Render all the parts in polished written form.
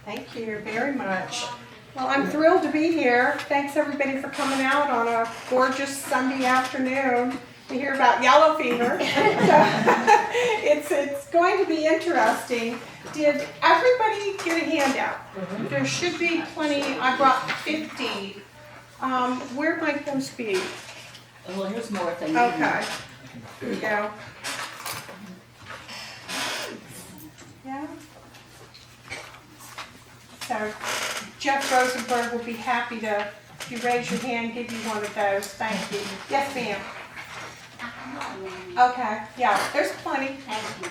Thank you very much. Well, I'm thrilled to be here. Thanks everybody for coming out on a gorgeous Sunday afternoon to hear about yellow fever. It's going to be interesting. Did everybody get a handout? There should be plenty. I brought 50. Where might those be? Well, here's more things. Okay. Here we go. Yeah. So Jeff Rosenberg will be happy to, if you raise your hand, give you one of those. Thank you. Yes, ma'am. Okay. Yeah, there's plenty. Thank you.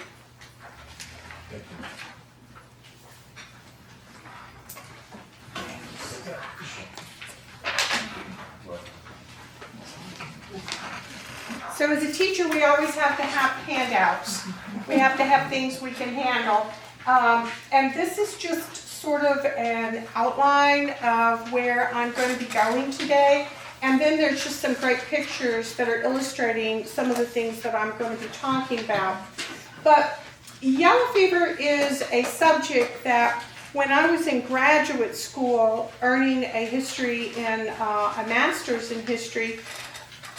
So as a teacher, we always have to have handouts. We have to have things we can handle. And this is just sort of an outline of where I'm going to be going today. And then there's just some great pictures that are illustrating some of the things that I'm going to be talking about. But yellow fever is a subject that when I was in graduate school earning a history and a master's in history,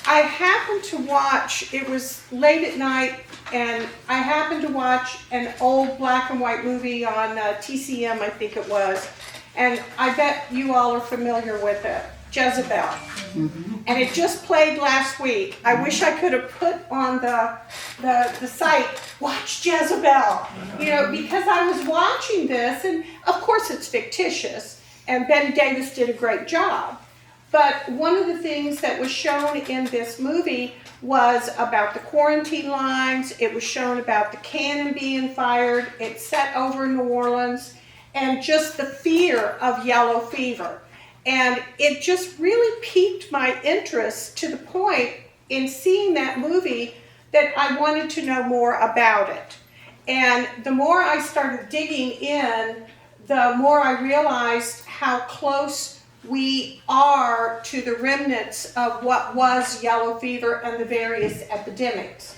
I happened to watch, it was late at night, and I happened to watch an old black and white movie on TCM, I think it was, and I bet you all are familiar with it, Jezebel. Mm-hmm. And it just played last week. I wish I could have put on the site, watch Jezebel, because I was watching this, and of course it's fictitious, and Betty Davis did a great job. But one of the things that was shown in this movie was about the quarantine lines. It was shown about the cannon being fired. It's set over in New Orleans, and just the fear of yellow fever. And it just really piqued my interest to the point in seeing that movie that I wanted to know more about it. And the more I started digging in, the more I realized how close we are to the remnants of what was yellow fever and the various epidemics.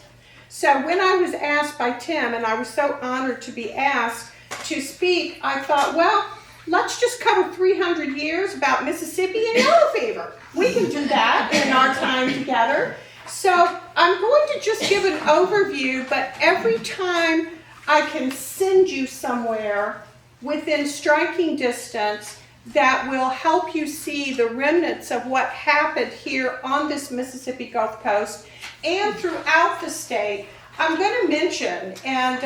So when I was asked by Tim, and I was so honored to be asked to speak, I thought, well, let's just cover 300 years about Mississippi and yellow fever. We can do that in our time together. So I'm going to just give an overview, but every time I can send you somewhere within striking distance that will help you see the remnants of what happened here on this Mississippi Gulf Coast and throughout the state. I'm going to mention, and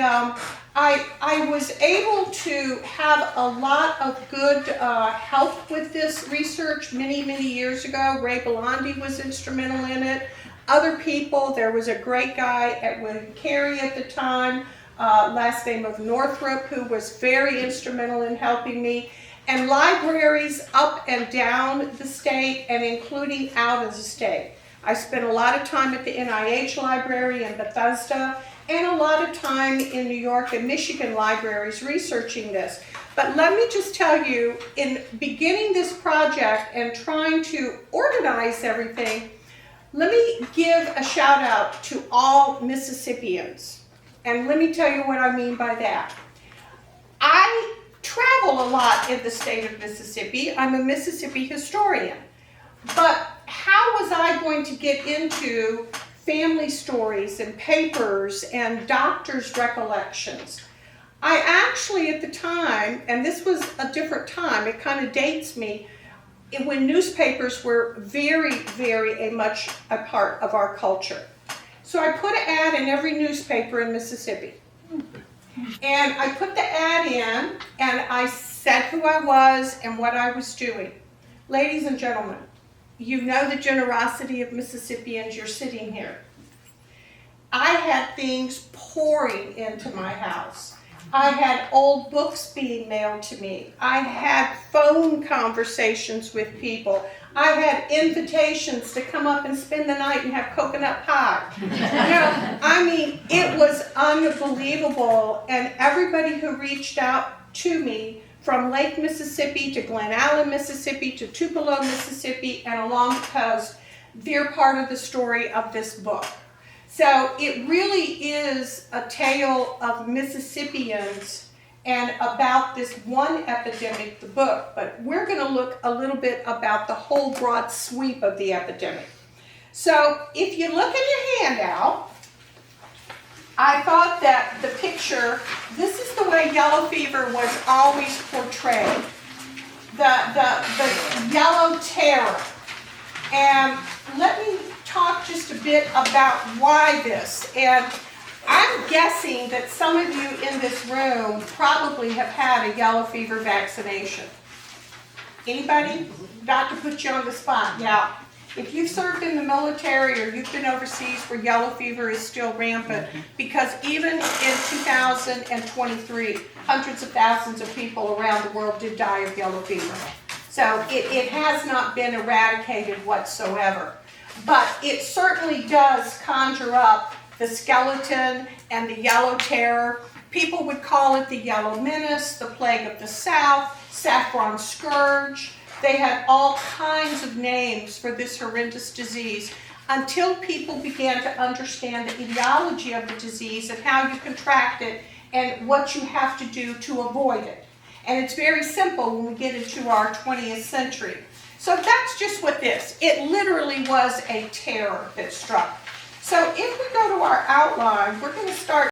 I was able to have a lot of good help with this research many years ago. Ray Belandi was instrumental in it. Other people, there was a great guy at William Carey at the time, last name of Northrop, who was very instrumental in helping me. And libraries up and down the state and including out of the state. I spent a lot of time at the NIH library in Bethesda and a lot of time in New York and Michigan libraries researching this. But let me just tell you, in beginning this project and trying to organize everything, let me give a shout out to all Mississippians. And let me tell you what I mean by that. I travel a lot in the state of Mississippi. I'm a Mississippi historian. But how was I going to get into family stories and papers and doctors' recollections? I actually, at the time, and this was a different time, it kind of dates me, when newspapers were very much a part of our culture. So I put an ad in every newspaper in Mississippi. And I put the ad in, and I said who I was and what I was doing. Ladies and gentlemen, you know the generosity of Mississippians. You're sitting here. I had things pouring into my house. I had old books being mailed to me. I had phone conversations with people. I had invitations to come up and spend the night and have coconut pie. I mean, it was unbelievable. And everybody who reached out to me from Lake Mississippi to Glen Allen, Mississippi to Tupelo, Mississippi, and along the coast, they're part of the story of this book. So it really is a tale of Mississippians and about this one epidemic, the book, but we're going to look a little bit about the whole broad sweep of the epidemic. So if you look at your handout, I thought that the picture, this is the way yellow fever was always portrayed. The yellow terror. And let me talk just a bit about why this. And I'm guessing that some of you in this room probably have had a yellow fever vaccination. Anybody? Not to put you on the spot. Now, if you've served in the military or you've been overseas where yellow fever is still rampant, because even in 2023, hundreds of thousands of people around the world did die of yellow fever. So it has not been eradicated whatsoever. But it certainly does conjure up the skeleton and the yellow terror. People would call it the yellow menace, the plague of the south, saffron scourge. They had all kinds of names for this horrendous disease until people began to understand the etiology of the disease and how you contract it and what you have to do to avoid it. And it's very simple when we get into our 20th century. So that's just what this. It literally was a terror that struck. So if we go to our outline, we're going to start